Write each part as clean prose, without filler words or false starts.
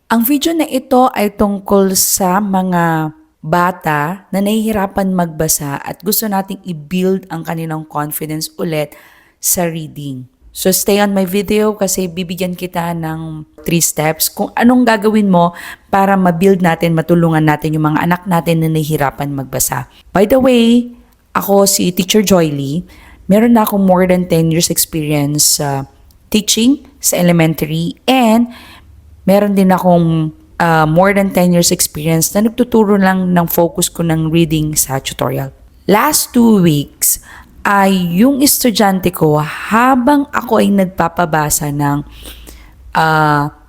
Ang video na ito ay tungkol sa mga bata na nahihirapan magbasa at gusto nating i-build ang kanilang confidence ulit sa reading. So stay on my video kasi bibigyan kita ng 3 steps kung anong gagawin mo para ma-build natin, matulungan natin yung mga anak natin na nahihirapan magbasa. By the way, ako si Teacher Joy Lee. Meron na akong more than 10 years experience sa teaching sa elementary, and meron din akong more than 10 years experience na nagtuturo lang ng focus ko ng reading sa tutorial. Last 2 weeks ay yung estudyante ko, habang ako ay nagpapabasa ng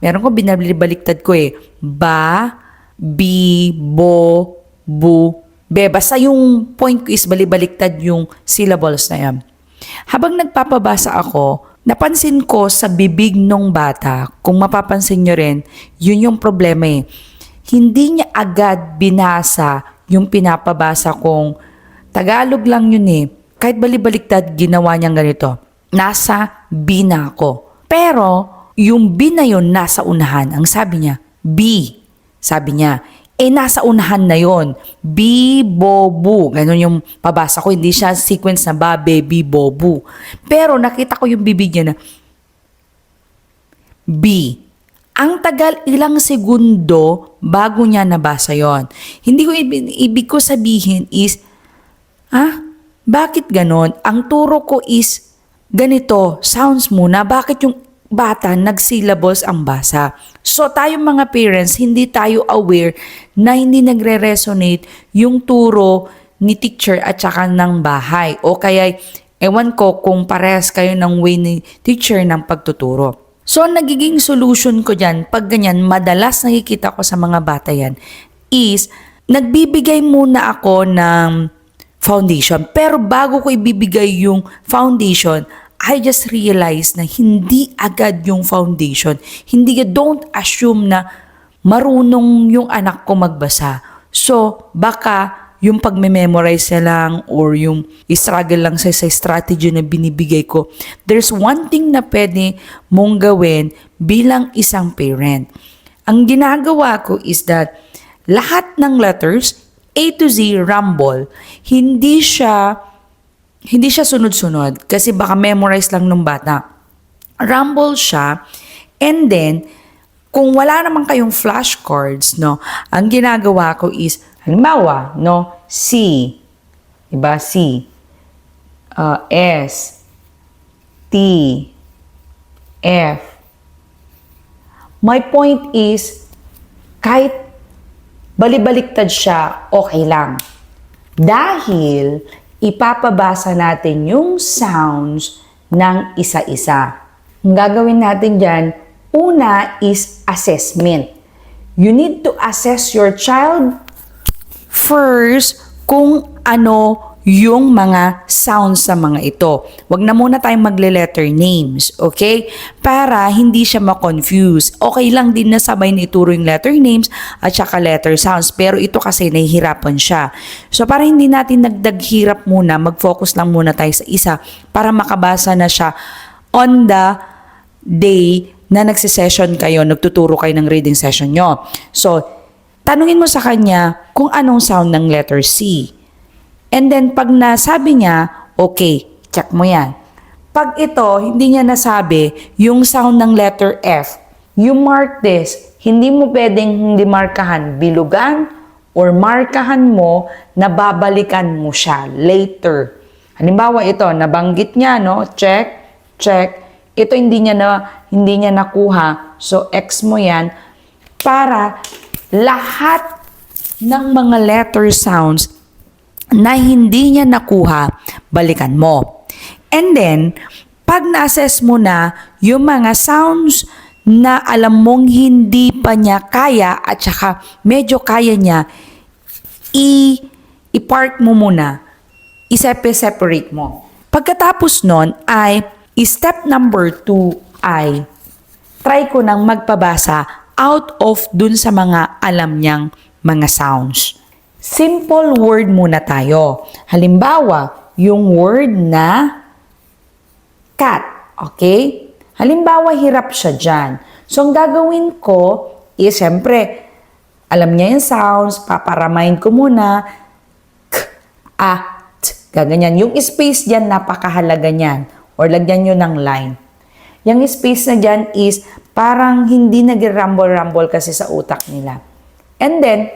meron ko binabaliktad ko ba, bi, bo, bu, be. Basta yung point ko is balibaliktad yung syllables na yan. Habang nagpapabasa ako, napansin ko sa bibig nung bata, kung mapapansin nyo rin, yun yung problema Hindi niya agad binasa yung pinapabasa kong Tagalog lang yun Kahit balibaliktad, ginawa niyang ganito. Nasa B na ako. Pero, yung B na yun nasa unahan. Ang sabi niya, B. Sabi niya, nasa unahan na yon. Bi, bo, bu. Ganon yung pabasa ko. Hindi siya sequence na ba, baby, bo, bu. Pero nakita ko yung bibig niya na B. Ang tagal ilang segundo bago niya nabasa yon. Hindi ko ibig ko sabihin is, bakit ganon? Ang turo ko is ganito, sounds muna. Bakit yung bata nag-syllables ang basa? So tayong mga parents, hindi tayo aware na hindi nagre-resonate yung turo ni teacher at saka ng bahay. O kaya, ewan ko kung parehas kayo ng way ni teacher ng pagtuturo. So nagiging solution ko dyan, pag ganyan, madalas nakikita ko sa mga bata yan, is nagbibigay muna ako ng foundation. Pero bago ko ibibigay yung foundation, I just realized na hindi agad yung foundation. Don't assume na marunong yung anak ko magbasa. So, baka yung pagme-memorize niya lang or yung struggle lang sa strategy na binibigay ko. There's one thing na pwede mong gawin bilang isang parent. Ang ginagawa ko is that lahat ng letters, A to Z, rumble, hindi siya sunod-sunod kasi baka memorize lang ng bata. Rumble siya, and then kung wala naman kayong flashcards, ang ginagawa ko is halimbawa, C, diba? C, S, T, F. My point is kahit balibaliktad siya, okay lang. Dahil ipapabasa natin yung sounds ng isa-isa. Ang gagawin natin dyan, una is assessment. You need to assess your child first kung ano yung mga sounds sa mga ito. Huwag na muna tayong magle-letter names, okay? Para hindi siya ma-confuse. Okay lang din na sabay na ituro yung letter names at saka letter sounds. Pero ito kasi nahihirapan siya. So para hindi natin nagdaghirap muna, mag-focus lang muna tayo sa isa para makabasa na siya on the day na nagsisession kayo, nagtuturo kayo ng reading session nyo. So, tanungin mo sa kanya kung anong sound ng letter C. And then, pag nasabi niya, okay, check mo yan. Pag ito, hindi niya nasabi yung sound ng letter F, you mark this. Hindi mo pwedeng hindi markahan, bilugan, or markahan mo na babalikan mo siya later. Halimbawa ito, nabanggit niya, check, check. Ito hindi niya nakuha. So, X mo yan para lahat ng mga letter sounds na hindi niya nakuha, balikan mo. And then, pag na-assess mo na yung mga sounds na alam mong hindi pa niya kaya at saka medyo kaya niya, i-park mo muna, i-separate mo. Pagkatapos nun ay, step number 2 ay, try ko nang magpabasa out of dun sa mga alam niyang mga sounds. Simple word muna tayo. Halimbawa, yung word na cat. Okay? Halimbawa, hirap siya dyan. So, ang gagawin ko syempre, alam niya yung sounds, paparamind ko muna, gaganyan. Yung space dyan, napakahalaga niyan. Or lagyan nyo ng line. Yung space na dyan is parang hindi nag-rumble-rumble kasi sa utak nila. And then,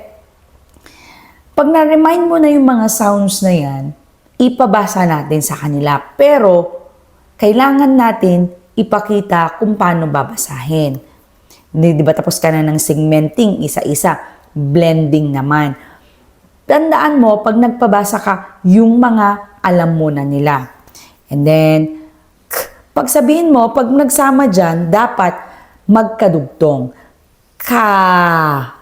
pag na-remind mo na yung mga sounds na yan, ipabasa natin sa kanila. Pero, kailangan natin ipakita kung paano babasahin. Di ba tapos ka na ng segmenting, isa-isa, blending naman. Tandaan mo, pag nagpabasa ka, yung mga alam mo na nila. And then, pag sabihin mo, pag nagsama dyan, dapat magkadugtong. Cat.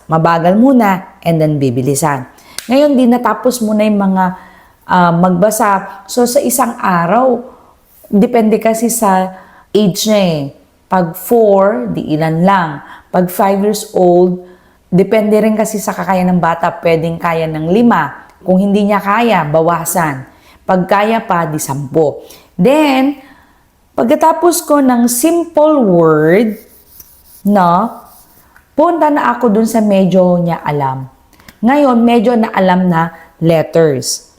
Mabagal muna, and then bibilisan. Ngayon, di natapos mo na yung mga magbasa. So, sa isang araw, depende kasi sa age niya eh. Pag 4, di ilan lang. Pag 5 years old, depende rin kasi sa kakaya ng bata, pwedeng kaya ng 5. Kung hindi niya kaya, bawasan. Pag kaya pa, di 10. Then, pagkatapos ko ng simple word, punta na ako dun sa medyo niya alam. Ngayon, medyo na alam na letters.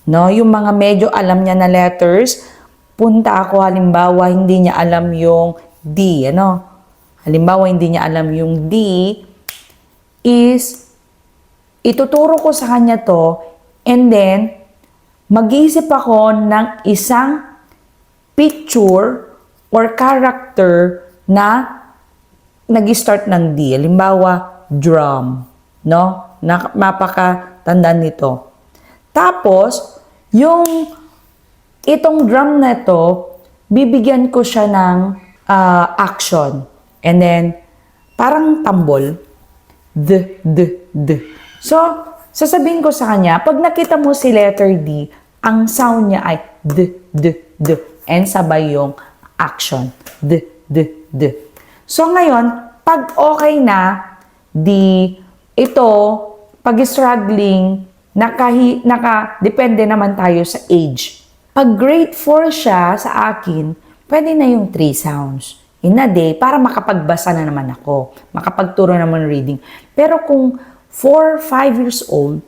Yung mga medyo alam niya na letters, punta ako halimbawa, hindi niya alam yung D. Halimbawa, hindi niya alam yung D, is, ituturo ko sa kanya to, and then, mag-iisip ako ng isang picture or character na nag-start ng D. Halimbawa, drum. Napakatanda nito. Tapos, itong drum na to, bibigyan ko siya ng action. And then, parang tambol. D. So, sasabihin ko sa kanya, pag nakita mo si letter D, ang sound niya ay D. And sabay yung action. D. So, ngayon, pag okay na, ito, pag struggling, depende naman tayo sa age. Pag grade 4 siya sa akin, pwede na yung 3 sounds in a day para makapagbasa na naman ako, makapagturo naman reading. Pero kung 4, 5 years old,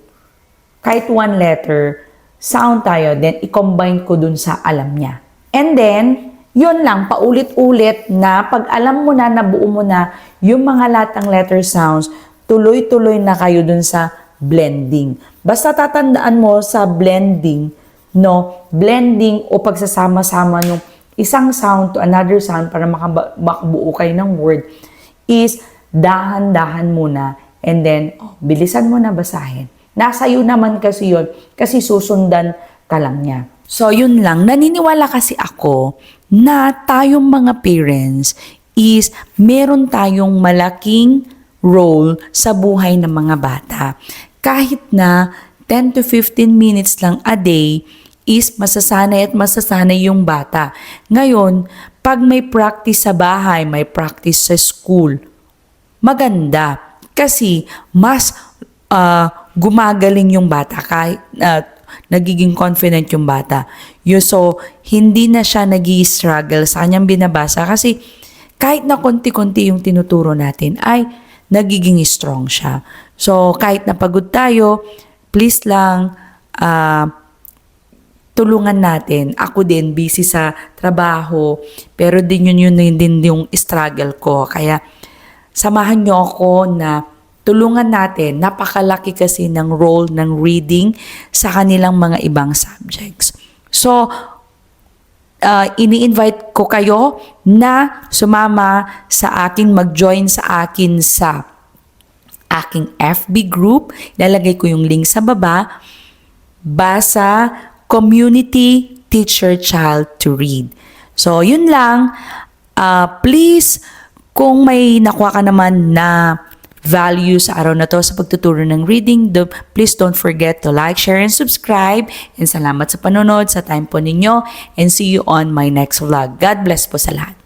kahit 1 letter, sound tayo, then i-combine ko dun sa alam niya. And then, yun lang, paulit-ulit na pag alam mo na, nabuo mo na yung mga latang letter sounds, tuloy-tuloy na kayo dun sa blending. Basta tatandaan mo sa blending, blending o pagsasama-sama ng isang sound to another sound para makabuo kayo ng word is dahan-dahan muna and then bilisan mo na basahin. Nasa iyo naman kasi yun kasi susundan ka lang niya. So yun lang, naniniwala kasi ako na tayong mga parents is meron tayong malaking role sa buhay ng mga bata. Kahit na 10 to 15 minutes lang a day is masasanay at masasanay yung bata. Ngayon, pag may practice sa bahay, may practice sa school, maganda. Kasi mas gumagaling yung bata kahit nagiging confident yung bata. So, hindi na siya nag-i-struggle sa kanyang binabasa kasi kahit na konti-konti yung tinuturo natin ay nagiging strong siya. So, kahit napagod tayo, please lang, tulungan natin. Ako din, busy sa trabaho, pero din yun din yung struggle ko. Kaya, samahan nyo ako na tulungan natin. Napakalaki kasi ng role ng reading sa kanilang mga ibang subjects. So, ini-invite ko kayo na sumama sa akin, mag-join sa akin sa aking FB group. Lalagay ko yung link sa baba. Basa Community Teacher Child to Read. So, yun lang. Please, kung may nakuha ka naman na value sa araw na to sa pagtuturo ng reading, please don't forget to like, share, and subscribe. And salamat sa panonood, sa time po ninyo. And see you on my next vlog. God bless po sa lahat.